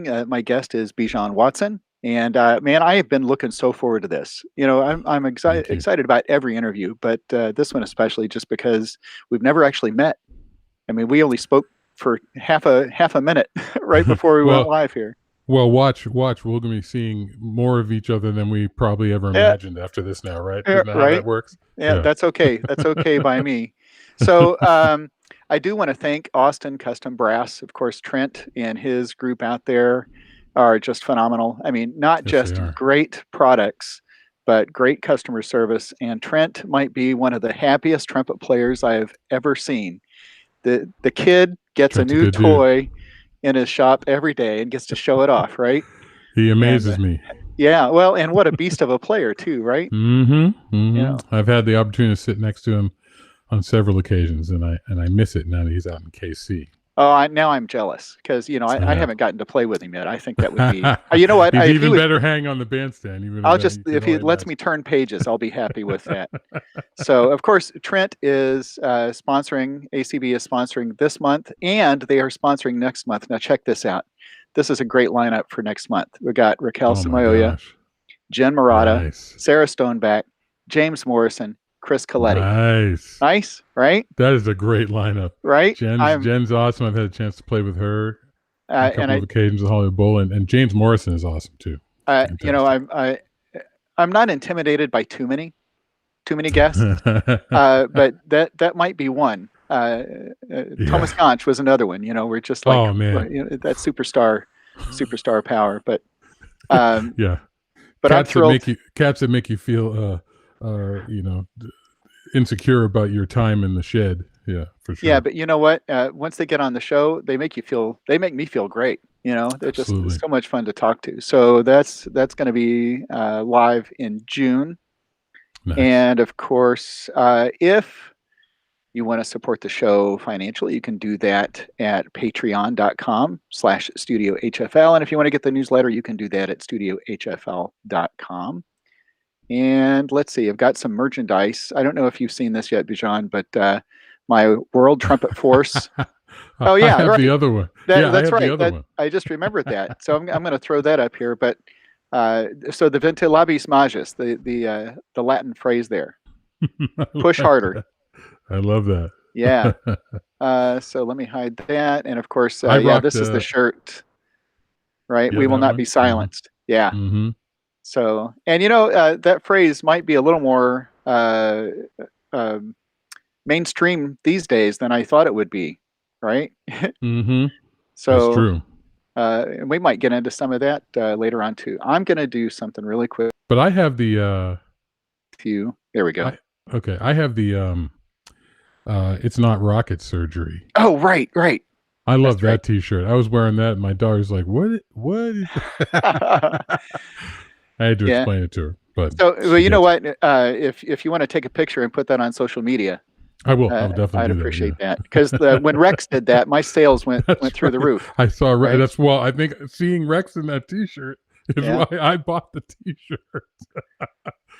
My guest is Bijon Watson, and man, I have been looking so forward to this. I'm Thank you. excited about every interview, but this one especially, just because we've never actually met. I mean, we only spoke for half a minute right before we went well, live here. watch. We're going to be seeing more of each other than we probably ever Yeah, imagined after this now, right? Isn't that how right. that works? Yeah, Yeah. that's okay. That's okay by me. So I do want to thank Austin Custom Brass, of course. Trent and his group out there are just phenomenal. I mean, not Yes, they just are. great products, but great customer service. And Trent might be one of the happiest trumpet players I have ever seen. The kid gets a Trent's a new good dude. toy in his shop every day and gets to show it off, right? He And amazes me. yeah, well, and what a beast of a player too, right? You know, I've had the opportunity to sit next to him on several occasions, and I miss it now that he's out in KC. oh, now I'm jealous because I Yeah. haven't gotten to play with him yet. I think that would be. You know what? He's If he even would, better hanging on the bandstand, even I'll than just you can if he only lets imagine. me turn pages, I'll be happy with that. So, of course, Trent is sponsoring. ACB is sponsoring this month, and they are sponsoring next month. Now, check this out. This is a great lineup for next month. We got Raquel Oh my Samoya, gosh. Jen Murata, Nice. Sarah Stoneback, James Morrison, Chris Coletti. Nice. Nice, right? That is a great lineup. Right. Jen's awesome. I've had a chance to play with her on a And couple of occasions at Hollywood Bowl, and James Morrison is awesome too. you know, Fantastic. I'm not intimidated by too many guests, but that might be one. Yeah. Thomas Conch was another one. We're just like Oh man. that superstar power. But um, Yeah. but I'm thrilled. Cats that make you feel you know insecure about your time in the shed. Yeah, for Yeah, sure. but you know what? Once they get on the show, they make me feel great. They're just Absolutely. so much fun to talk to. So that's going to be live in June. Nice. And of course, if you want to support the show financially, you can do that at patreon.com/studioHFL. And if you want to get the newsletter, you can do that at studioHFL.com. And let's see, I've got some merchandise. I don't know if you've seen this yet, Bijan, but my World Trumpet Force. Oh I yeah, have the right. other one. Yeah, I That's have the right. other That one. I just remembered that. So I'm going to throw that up here. But so the ventilabis majus, the Latin phrase there, I push like harder. that. I love that. Yeah. So let me hide that. And of course, I yeah, rocked. this is the shirt, right? Yeah, We will that not one. be silenced. Yeah. Mm-hmm. So, and that phrase might be a little more uh, mainstream these days than I thought it would be, right? Mm-hmm. That's So, true. and we might get into some of that later on too. I'm going to do something really quick But I have the. with you. There we go. I okay. I have the. It's not rocket surgery. Oh, right, right. I love That's right. that T-shirt. I was wearing that, and my daughter's like, "What? What is that?" I had to Yeah. explain it to her, but So, well, she you know gets it. what? If you want to take a picture and put that on social media, I will. I'll definitely I'd do that. appreciate Yeah. that because when Rex did that, my sales went That's through the right. roof. I saw. Right? That's well. I think seeing Rex in that T-shirt is Yeah. why I bought the T-shirt.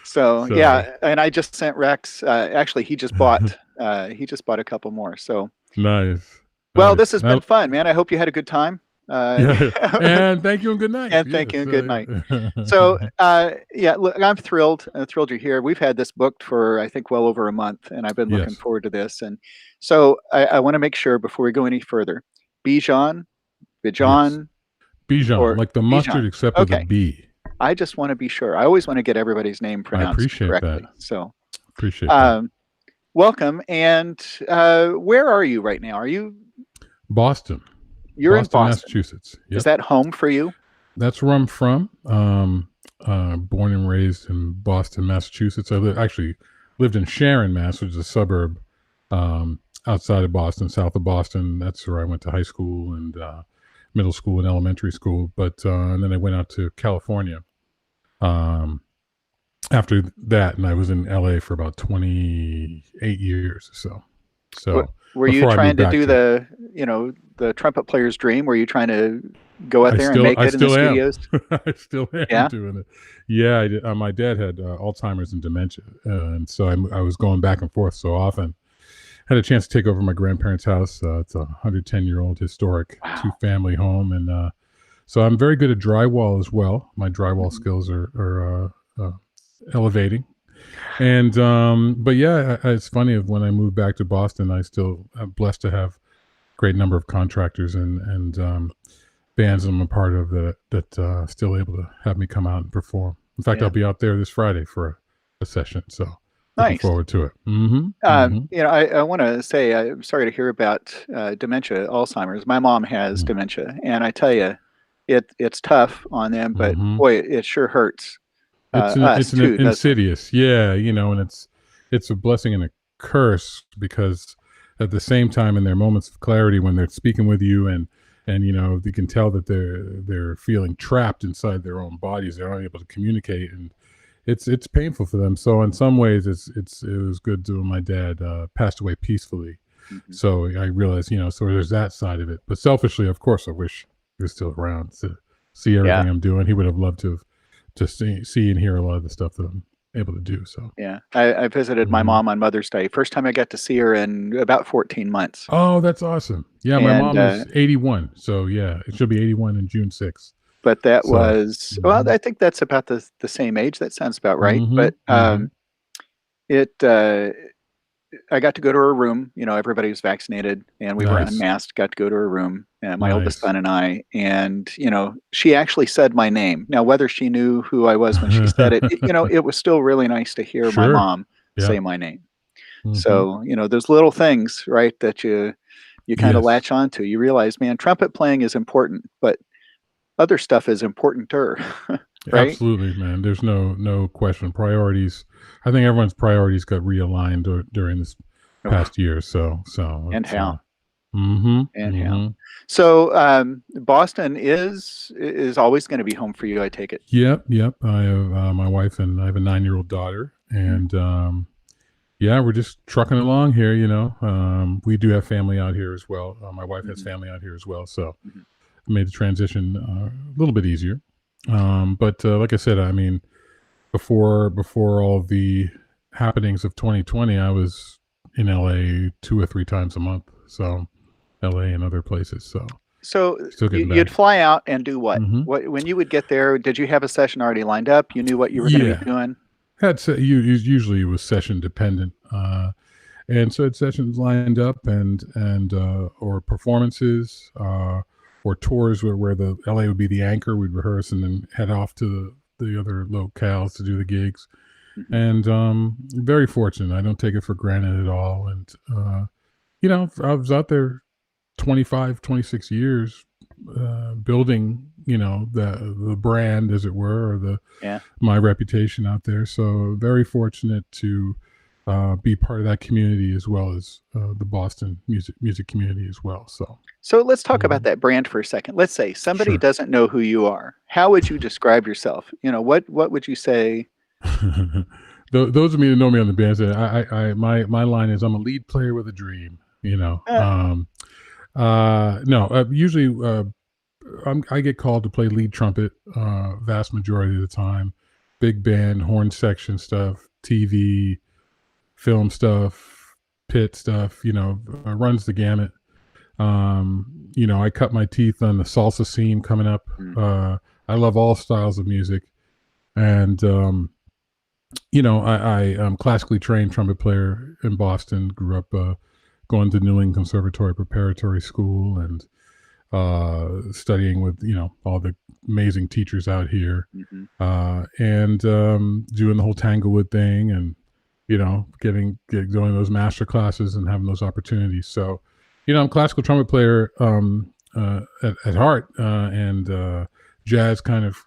So So yeah, and I just sent Rex. Actually, he just bought. A couple more. So nice, well, this has been Now, fun, man. I hope you had a good time. yeah, and thank you and good night. And thank you Yes. and good night. So yeah, look, I'm thrilled. Thrilled you're here. We've had this booked for I think well over a month, and I've been looking Yes. forward to this. And so I want to make sure before we go any further, Bijan, Yes. Bijan, Bijon, or like the Bijan. mustard, except with a Okay. B. I just want to be sure. I always want to get everybody's name I pronounced appreciate that. correctly. So, Appreciate that. um, welcome. And where are you right now? Boston, You're in Boston. Massachusetts. Yep. Is that home for you? That's where I'm from. Born and raised in Boston, Massachusetts. Actually lived in Sharon, Mass, which is a suburb outside of Boston, south of Boston. That's where I went to high school and middle school and elementary school. But and then I went out to California after that, and I was in LA for about 28 years or so. So were you before I trying moved to back do to the trumpet player's dream? Were you trying to go out there and make I it in the still am. studios? I still am Yeah. doing it. Yeah, I did. My dad had Alzheimer's and dementia, and so I was going back and forth so often. Had a chance to take over my grandparents' house. It's a 110-year-old historic Wow. two-family home, and So I'm very good at drywall as well. My drywall skills are elevating. And but yeah, it's funny when I moved back to Boston, I still am blessed to have a great number of contractors and bands I'm a part of that still able to have me come out and perform. In fact, I'll Yeah. be out there this Friday for a session, so looking Nice. forward to it. Mm-hmm. I want to say I'm sorry to hear about dementia, Alzheimer's. My mom has Mm-hmm. dementia, and I tell you, it's tough on them, but Mm-hmm. boy, it sure hurts It's us an too, doesn't it? insidious, yeah, and it's a blessing and a curse because at the same time, in their moments of clarity, when they're speaking with you and you can tell that they're feeling trapped inside their own bodies, they're not able to communicate, and it's painful for them. So in some ways, it was good to when my dad passed away peacefully. Hmm. So I realized, so there's that side of it. But selfishly, of course, I wish he was still around to see Yeah, everything I'm doing. He would have loved to see and hear a lot of the stuff that I'm able to do. So, yeah. I visited my mhm. mom on Mother's Day. First time I got to see her in about 14 months, Oh, that's awesome. Yeah, my and mom is 81. So yeah, she'll be 81 in June 6th. but that So, was well, hmm I think that's about the same age. That sounds about right. hmm But hmm it I got to go to her room. Everybody was vaccinated, and we were nice, unmasked. Got to go to her room, and my oldest nice. son and I. And she actually said my name. Now, whether she knew who I was when she said it, it was still really nice to hear my Sure. mom Yeah. say my name. hmm So those little things, right, that you kind of Yes. latch onto. You realize, man, trumpet playing is important, but other stuff is importanter, right? Absolutely, man. There's no question. Priorities. I think everyone's priorities got realigned during this Oh, past year. So and it's how mm-hmm, and how. mm-hmm. So Boston is always going to be home for you, I take it. Yep. I have my wife and I have a 9-year-old daughter, Mm, and yeah, we're just trucking along here. We do have family out here as well. My wife has mhm, family out here as well, so mhm. it made the transition a little bit easier. But like I said, I mean, before all the happenings of 2020, I was in LA 2 or 3 times a month. So LA and other places. So So still getting you'd back. fly out and do what? hmm What when you would get there? Did you have a session already lined up? You knew what you were going to be Yeah, doing. usually it was session dependent, and so had sessions lined up and or performances or tours where the LA would be the anchor. We'd rehearse and then head off to the other locales to do the gigs. Hmm. And very fortunate. I don't take it for granted at all. And I was out there 25, 26 years building, the brand, as it were, or the Yeah. my reputation out there. So very fortunate to be part of that community as well as the Boston music community as well. So So let's talk about mhm. that brand for a second. Let's say somebody Sure. doesn't know who you are. How would you describe yourself? What would you say? Those of me that know me on the band say my line is I'm a lead player with a dream. Uh, No, usually I get called to play lead trumpet vast majority of the time. Big band, horn section stuff, TV, film stuff, pit stuff. Runs the gamut. I cut my teeth on the salsa scene coming up. mm, I love all styles of music, and I am classically trained trumpet player in Boston. Grew up going to New England Conservatory Preparatory School and studying with all the amazing teachers out here, mhm. and doing the whole Tanglewood thing, and doing those master classes and having those opportunities. So, I'm a classical trumpet player at heart, and jazz kind of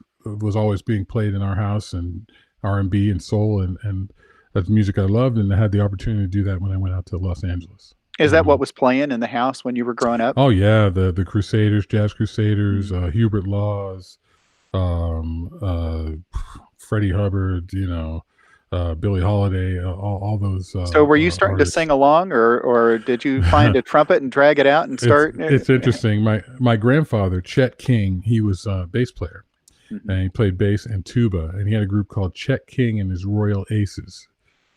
was always being played in our house, and R&B and soul, and that's music I loved, and I had the opportunity to do that when I went out to Los Angeles. Is that hmm what was playing in the house when you were growing up? Oh yeah, the Crusaders, Jazz Crusaders, Mm. Hubert Laws, Freddie Hubbard, Billie Holiday, all those So were you starting to artists. sing along, or did you find a trumpet and drag it out and it's start? it's interesting. My grandfather, Chet King, he was a bass player, Mhm. and he played bass and tuba, and he had a group called Chet King and his Royal Aces,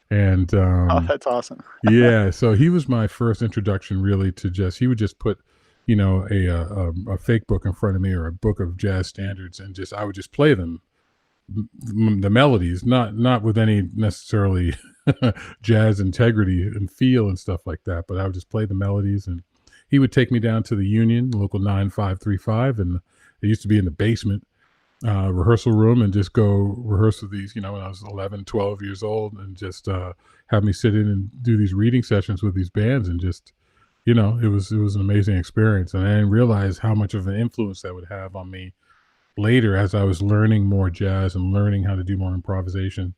and Oh, that's awesome. yeah, so he was my first introduction really to just he would just put a fake book in front of me or a book of jazz standards, and I would just play them, the melodies, not with any necessarily jazz integrity and feel and stuff like that, but I would just play the melodies. And he would take me down to the Union, local 9535, and it used to be in the basement rehearsal room, and just go rehearse with these, when I was 11, 12 years old, and just have me sit in and do these reading sessions with these bands. And just, it was an amazing experience. And I didn't realize how much of an influence that would have on me later as I was learning more jazz and learning how to do more improvisation.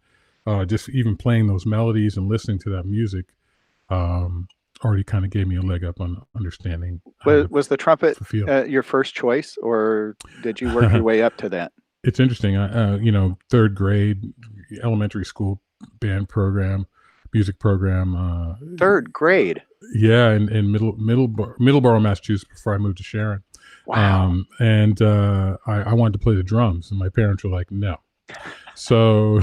Just even playing those melodies and listening to that music already kind of gave me a leg up on understanding. Was the trumpet your first choice, or did you work your way up to that? It's interesting. Third grade, elementary school band program, music program. Third grade? Yeah, in Middleborough, Massachusetts, before I moved to Sharon. Wow. I wanted to play the drums, and my parents were like, no. So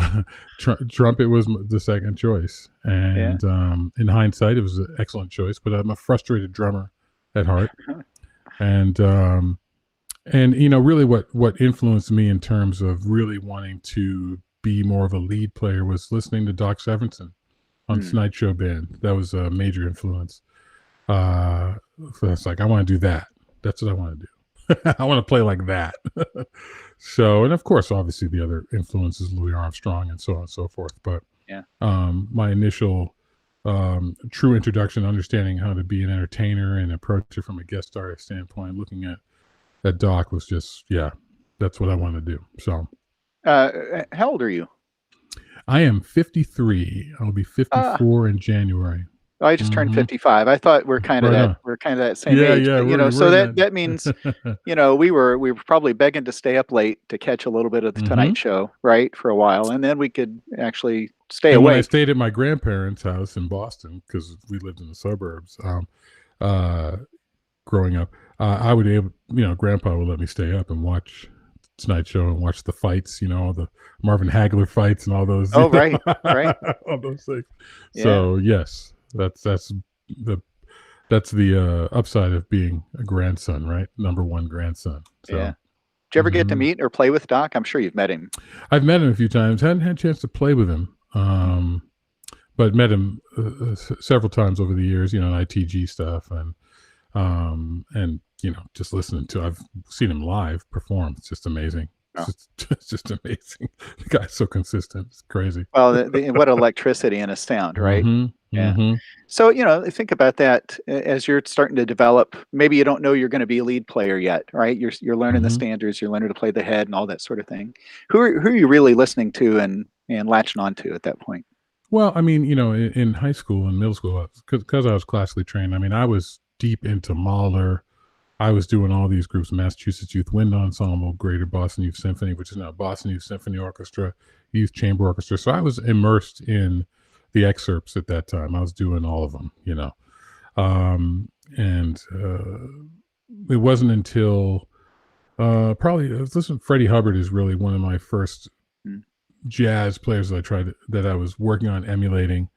trumpet was the second choice. And in hindsight, it was an excellent choice, but I'm a frustrated drummer at heart. And really what influenced me in terms of really wanting to be more of a lead player was listening to Doc Severinsen on Tonight Show Band. That was a major influence. So it's like, I want to do that. That's what I want to do. I want to play like that. So, and of course, obviously the other influences, Louis Armstrong and so on and so forth. But my initial true introduction, understanding how to be an entertainer and approach it from a guest artist standpoint, looking at Doc, was just, that's what I want to do. So, how old are you? I am 53. I'll be 54 in January. I just turned 55. I thought we're kind of that same age. Yeah, so that means, we were probably begging to stay up late to catch a little bit of the Tonight Show, right, for a while, and then we could actually stay awake. When I stayed at my grandparents' house in Boston, because we lived in the suburbs, growing up, I would Grandpa would let me stay up and watch Tonight Show and watch the fights, all the Marvin Hagler fights and all those. Oh, right. All those things. Yeah. So yes. That's the upside of being a grandson, right? Number one grandson. So, yeah. Did you ever get to meet or play with Doc? I'm sure you've met him. I've met him a few times. Hadn't had a chance to play with him, but met him several times over the years. ITG stuff and just listening to. I've seen him live perform. It's just amazing. It's just amazing. The guy's so consistent. It's crazy. Well, what electricity and a sound, right? So, think about that as you're starting to develop. Maybe you don't know you're going to be a lead player yet, right? You're learning the standards, you're learning to play the head and all that sort of thing. Who are you really listening to and latching on to at that point? Well, I mean, in high school and middle school, because I was classically trained, I mean, I was deep into Mahler. I was doing all these groups: Massachusetts Youth Wind Ensemble, Greater Boston Youth Symphony, which is now Boston Youth Symphony Orchestra, Youth Chamber Orchestra. So I was immersed in the excerpts at that time. I was doing all of them, and it wasn't until probably Freddie Hubbard is really one of my first jazz players that I was working on emulating.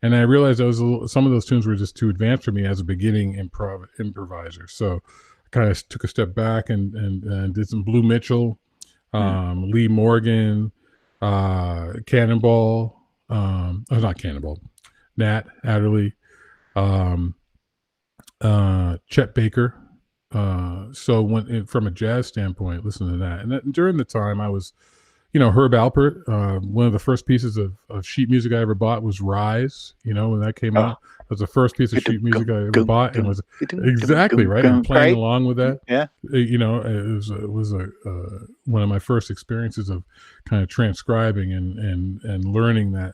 And I realized some of those tunes were just too advanced for me as a beginning improviser. So I kind of took a step back and did some Blue Mitchell, Lee Morgan, Cannonball, not Cannonball, Nat Adderley, Chet Baker. So from a jazz standpoint, listen to that. And during the time I was, Herb Alpert, one of the first pieces of sheet music I ever bought was Rise, when that came out. It was the first piece of sheet music I ever bought, and was exactly right. And playing along with that, it was one of my first experiences of kind of transcribing and learning that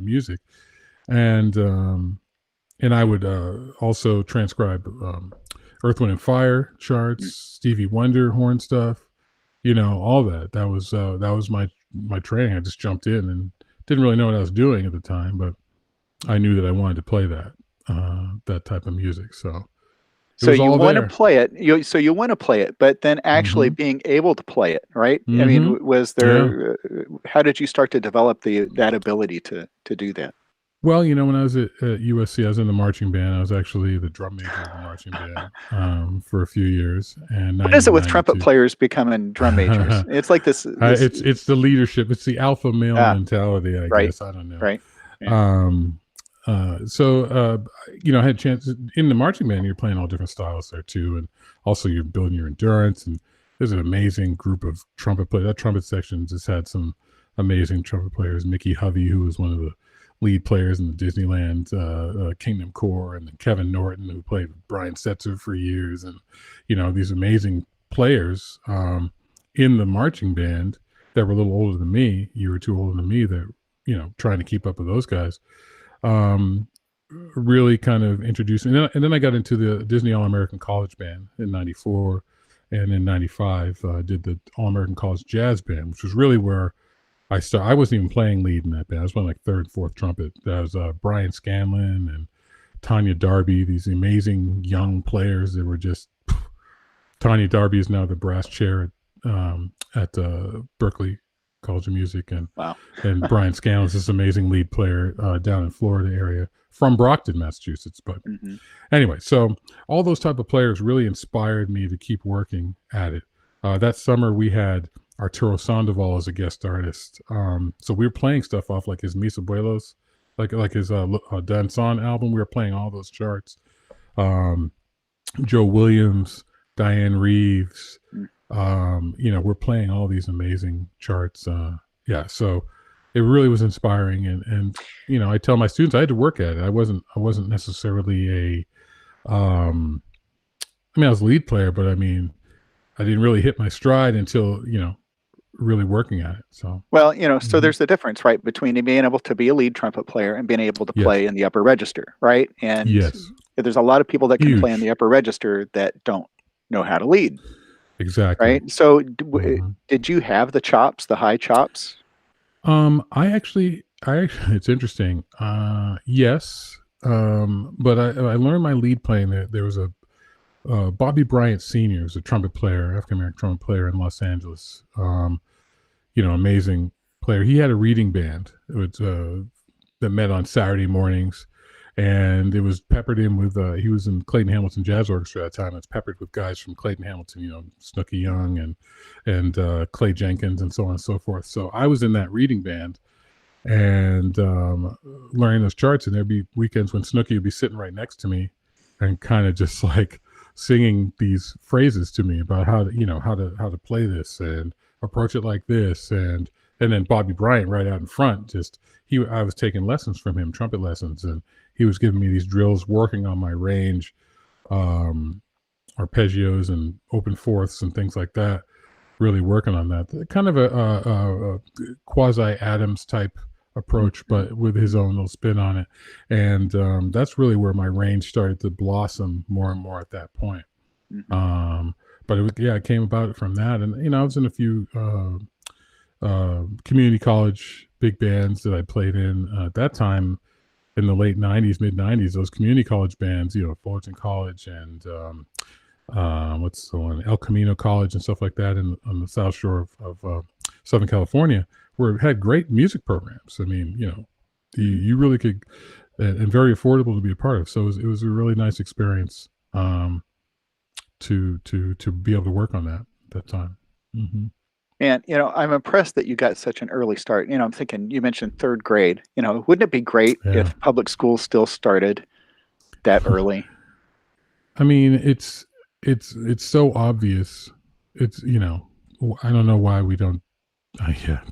music, and I would also transcribe Earth, Wind and Fire charts, Stevie Wonder horn stuff. All that. That was my training. I just jumped in and didn't really know what I was doing at the time, but I knew that I wanted to play that type of music. So you want to play it. You want to play it, but then actually being able to play it, right? I mean, was there? How did you start to develop that ability to do that? Well, when I was at USC, I was in the marching band. I was actually the drum major of the marching band for a few years, and What 90 is to it with trumpet 92. players becoming drum majors? It's like this. It's the leadership. It's the alpha male Ah, mentality, I right, guess. I don't know. right. Yeah. Um, I had chances in the marching band. You're playing all different styles there too, and also you're building your endurance. And there's an amazing group of trumpet players. That trumpet section just had some amazing trumpet players. Mickey Hovey, who was one of the lead players in the Disneyland Kingdom Corps, and then Kevin Norton, who played with Brian Setzer for years, and these amazing players in the marching band that were a little older than me, a year or two older than me, that trying to keep up with those guys. Really kind of introduced, and then I got into the Disney All-American College Band in '94, and in '95 did the All-American College Jazz Band, which was really where I started. I wasn't even playing lead in that band. I was playing like third, fourth trumpet. That was Brian Scanlon and Tanya Darby, these amazing young players that were just. Tanya Darby is now the brass chair at Berklee College of Music, and Wow. and Brian Scanlon is this amazing lead player down in Florida area from Brockton, Massachusetts. But anyway, so all those type of players really inspired me to keep working at it. That summer we had Arturo Sandoval as a guest artist. So we were playing stuff off like his Mis Abuelos, like his Danzon album. We were playing all those charts. Joe Williams, Diane Reeves, we're playing all these amazing charts. So it really was inspiring, and I tell my students I had to work at it. I wasn't necessarily I was a lead player, but I didn't really hit my stride until really working at it. So so there's the difference, right, between being able to be a lead trumpet player and being able to play in the upper register, right? And there's a lot of people that can play in the upper register that don't know how to lead. Exactly. Right. So did you have the chops, the high chops? It's interesting. Yes. But I learned my lead playing. There was a Bobby Bryant Sr. was a trumpet player, African American trumpet player in Los Angeles. Amazing player. He had a reading band that met on Saturday mornings. And it was peppered in with, he was in Clayton Hamilton Jazz Orchestra at that time. It's peppered with guys from Clayton Hamilton, Snooky Young and Clay Jenkins and so on and so forth. So I was in that reading band and learning those charts. And there'd be weekends when Snooky would be sitting right next to me and kind of just like singing these phrases to me about how to play this and approach it like this. And then Bobby Bryant right out in front, I was taking lessons from him, trumpet lessons, and he was giving me these drills, working on my range, arpeggios and open fourths and things like that, really working on that. Kind of a quasi Adams type approach, but with his own little spin on it. And that's really where my range started to blossom more and more at that point. But it came about from that. And, I was in a few community college big bands that I played in at that time. In the late 90s, mid 90s, those community college bands, Fullerton College and what's the one, El Camino College and stuff like that on the South Shore of Southern California, had great music programs. You really could, and very affordable to be a part of. So it was a really nice experience to be able to work on that at that time. And, I'm impressed that you got such an early start. I'm thinking, you mentioned third grade. Wouldn't it be great if public schools still started that early? It's so obvious. It's, I don't know why we don't.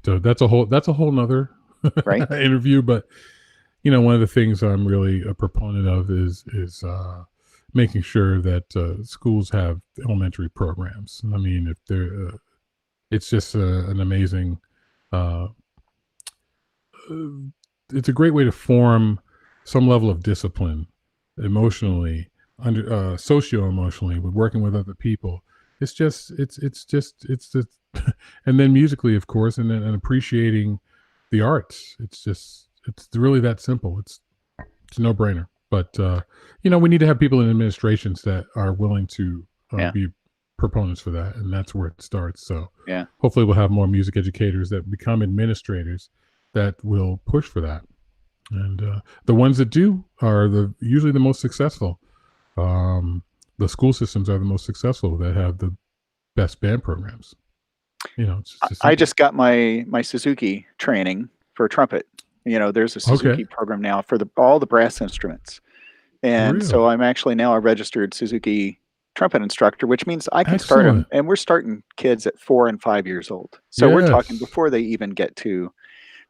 So that's a whole nother interview. But, one of the things I'm really a proponent of is making sure that schools have elementary programs. If they're it's just an amazing, it's a great way to form some level of discipline emotionally, socio-emotionally, with working with other people. It's the, and then musically, of course, and appreciating the arts. It's really that simple. It's a no-brainer. But, we need to have people in administrations that are willing to be proponents for that, and that's where it starts. So hopefully we'll have more music educators that become administrators that will push for that. And the ones that do are usually the most successful. The school systems are the most successful that have the best band programs. It's just as I simple. just got my Suzuki training for trumpet. There's a Okay, Suzuki program now for all the brass instruments. And so really I'm actually now a registered Suzuki trumpet instructor, which means I can start them. excellent. And we're starting kids at 4 and 5 years old. So we're talking Yes. before they even get to,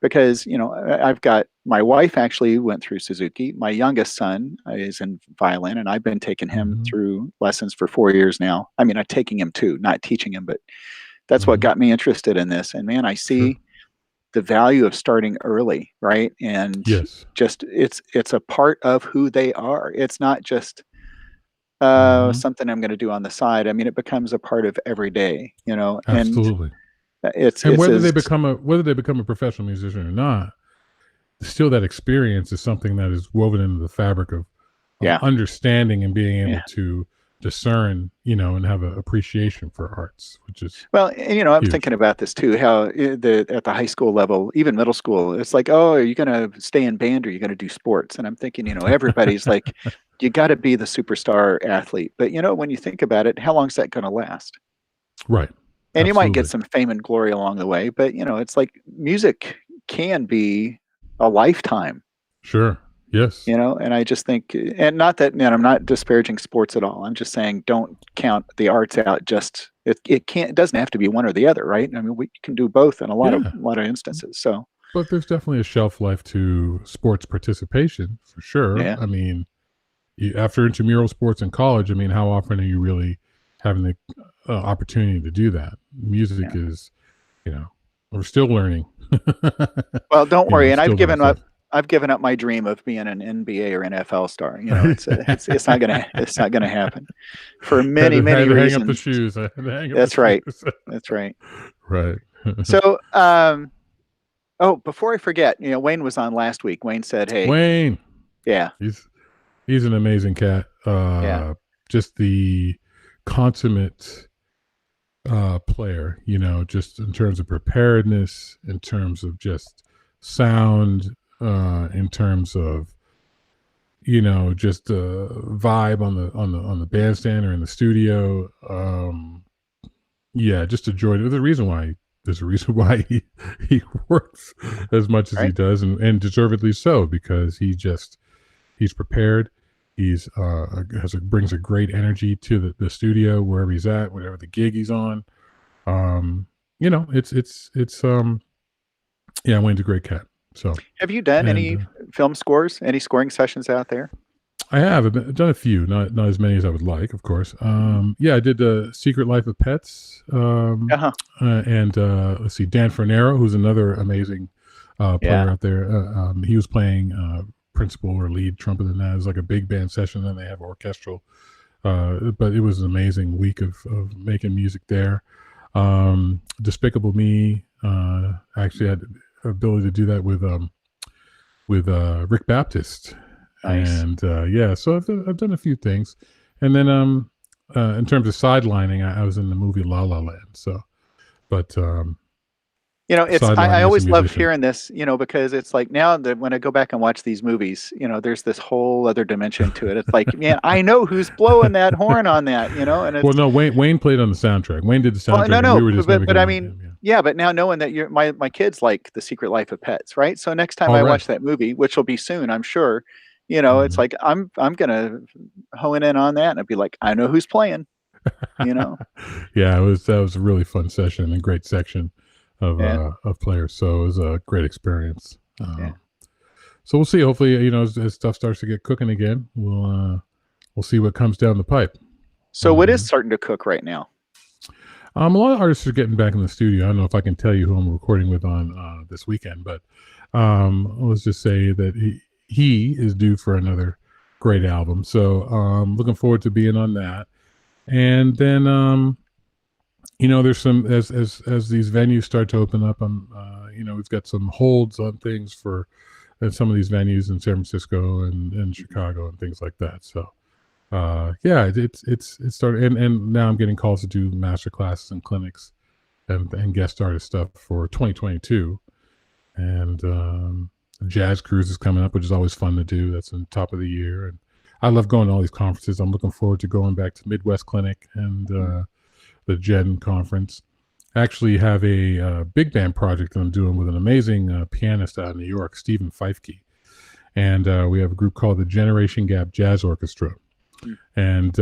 because, I've got my wife actually went through Suzuki. My youngest son is in violin, and I've been taking him Hmm. through lessons for 4 years now. I mean, I'm taking him too, not teaching him, but that's what Hmm. got me interested in this. And man, I Sure. see the value of starting early, right? And Yes. just it's a part of who they are. It's not just Hmm. something I'm going to do on the side. I mean, it becomes a part of every day, and Absolutely. it's And it's whether they as become a professional musician or not, still that experience is something that is woven into the fabric of yeah, understanding and being able yeah. to discern, and have an appreciation for arts, which is Well, and I'm huge. thinking about this too. How at the high school level, even middle school, it's like, oh, are you going to stay in band or are you going to do sports? And I'm thinking, everybody's like, you got to be the superstar athlete. But when you think about it, how long is that going to last? Right. And you might get Absolutely. some fame and glory along the way, but it's like music can be a lifetime, Sure. Yes. and I just think, and not that, man, I'm not disparaging sports at all. I'm just saying, don't count the arts out. Just it doesn't have to be one or the other, right? I mean, we can do both in a lot of Yeah. instances. So But there's definitely a shelf life to sports participation for sure. yeah, I mean, after intramural sports in college, I mean, how often are you really having the opportunity to do that? Music yeah. is, you know, we're still learning. Well, don't worry. And Still doing stuff. I've given up my dream of being an NBA or NFL star. It's not gonna happen for many Had many to hang up the reasons. shoes. I had to hang up the That's right. shoes. That's right. Right. So, oh, before I forget, Wayne was on last week. Wayne said, "Hey, Wayne, yeah, he's he's an amazing cat. yeah, Just the consummate player, just in terms of preparedness, in terms of just sound, in terms of just the vibe on the bandstand or in the studio. Yeah, just a joy. There's a reason why he works as much as he right, does, and deservedly so, because he's prepared. He's brings a great energy to the studio wherever he's at, whatever the gig he's on. Um, it's yeah, Wayne's a great cat. So, Have you done and any film scores, any scoring sessions out there?" I've done a few, not as many as I would like, of course. Mhm. Yeah, I did Secret Life of Pets, Uh-huh. and let's see, Dan Fernero, who's another amazing player Yeah. out there. He was playing principal or lead trumpet in that. It was like a big band session, and they have orchestral. But it was an amazing week of making music there. Despicable Me, actually had the ability to do that with Rick Baptist, Nice. and yeah, so I've done a few things, and then in terms of sidelining, I was in the movie La La Land. So, but I sidelining as a always love musician. hearing this, because it's like now that when I go back and watch these movies, there's this whole other dimension to it. It's like, man, I know who's blowing that horn on that, and Well, it's, no, Wayne played on the soundtrack. Wayne did the well, soundtrack, no, and we no, were just but I mimicking mean, him. Yeah. yeah, but now knowing that my kids like The Secret Life of Pets, right? So next time All I right. watch that movie, which will be soon, I'm sure, it's Mhm. like I'm gonna hone in on that and I'd be like, I know who's playing, you know? Yeah, that was a really fun session and great section Yeah, of players. So it was a great experience. yeah. So we'll see. Hopefully, as stuff starts to get cooking again, we'll see what comes down the pipe. So what is Hmm. starting to cook right now? A lot of artists are getting back in the studio. I don't know if I can tell you who I'm recording with on this weekend, but let's just say that he is due for another great album. So looking forward to being on that. And then there's some as these venues start to open up. We've got some holds on things for some of these venues in San Francisco and Chicago and things like that. So yeah, it's started, and now I'm getting calls to do master classes and clinics and guest artist stuff for 2022, and The Jazz Cruise is coming up, which is always fun to do. That's on top of the year, and I love going to all these conferences. I'm looking forward to going back to Midwest Clinic and the Gen Conference. I actually have a big band project that I'm doing with an amazing pianist out of New York, Stephen Feifke. And we have a group called the Generation Gap Jazz Orchestra. And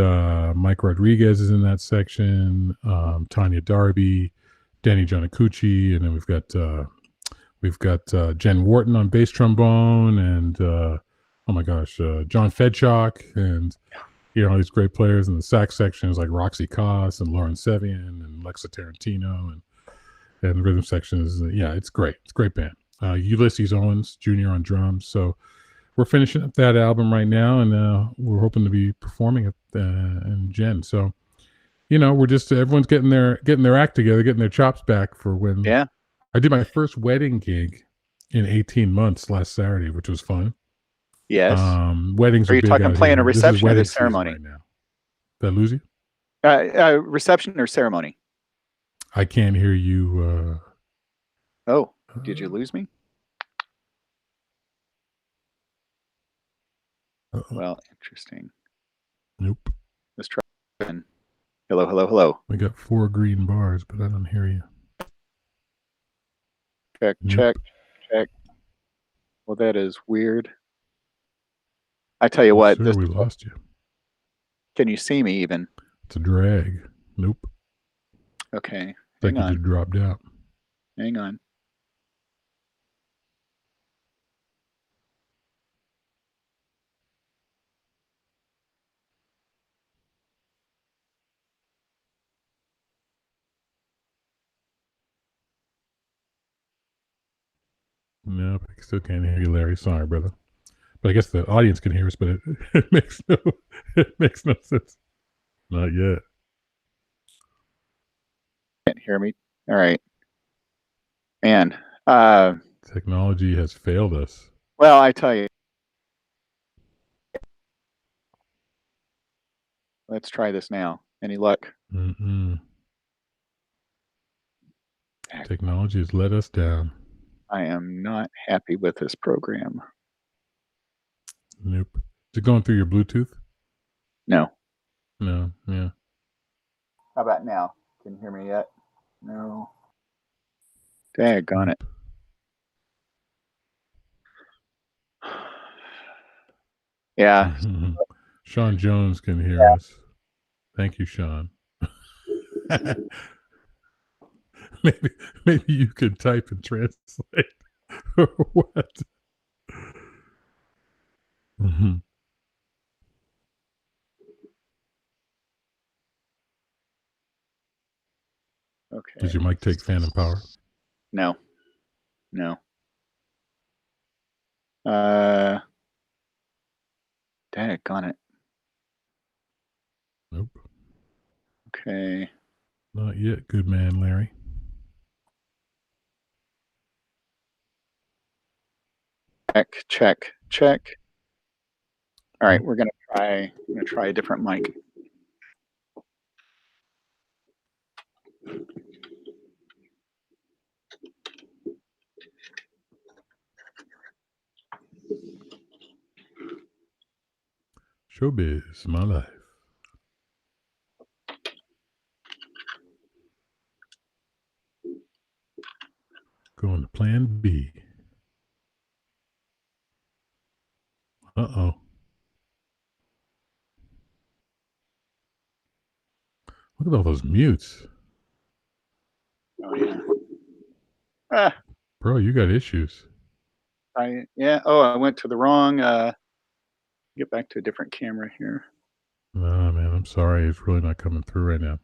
Mike Rodriguez is in that section, Tanya Darby, Danny Giannacucci, and then we've got Jen Wharton on bass trombone, and oh my gosh, John Fedchock, and all these great players. In the sax section is like Roxy Koss and Lauren Sevian and Lexa Tarantino, and the rhythm section is it's great. It's a great band. Ulysses Owens Jr. on drums. So we're finishing up that album right now, and we're hoping to be performing it in Gen. So we're just everyone's getting their act together, getting their chops back for when. Yeah. I did my first wedding gig in 18 months last Saturday, which was fun. Yes. Weddings are you big talking playing here. a reception or the ceremony right now? Did I lose you? Reception or ceremony? I can't hear you. Oh, did you lose me? Well, interesting. Nope. Let's try again. Hello. We got 4 green bars, but I don't hear you. Check. Well, that is weird. I tell you what. Sir, we lost you. Can you see me even? It's a drag. Nope. Okay. Hang on. You just dropped out. Hang on. Nope, I still can't hear you, Larry. Sorry, brother. But I guess the audience can hear us, but it makes no sense. Not yet. Can't hear me. All right. Man. Technology has failed us. Well, I tell you. Let's try this now. Any luck? Technology has let us down. I am not happy with this program. Nope. Is it going through your Bluetooth? No. No. Yeah. How about now? Can you hear me yet? No. Daggone it. Yeah. Sean Jones can hear us. Thank you, Sean. maybe you could type and translate or what? Okay. Does your mic take phantom power? No. Daggone it. Nope. Okay. Not yet, good man, Larry. Check. All right, we're gonna try a different mic. Showbiz, my life. Going to plan B. Uh-oh. Look at all those mutes. Oh, yeah. Bro, you got issues. I went to the wrong, get back to a different camera here. Oh, man, I'm sorry. It's really not coming through right now.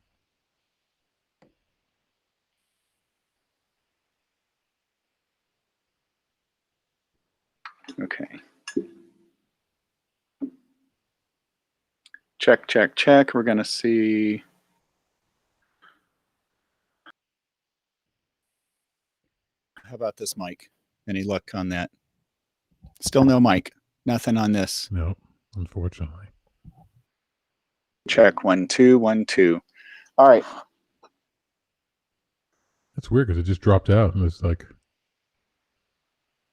Okay. Check. We're going to see. How about this mic? Any luck on that? Still no mic. Nothing on this. No, unfortunately. Check 1 2 1 2. All right. That's weird because it just dropped out and it's like.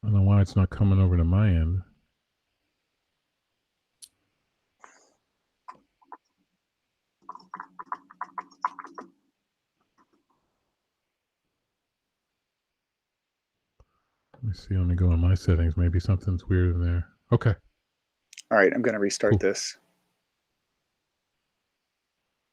I don't know why it's not coming over to my end. Let me see. Let me go in my settings. Maybe something's weird in there. Okay. All right, I'm going to restart Cool. this.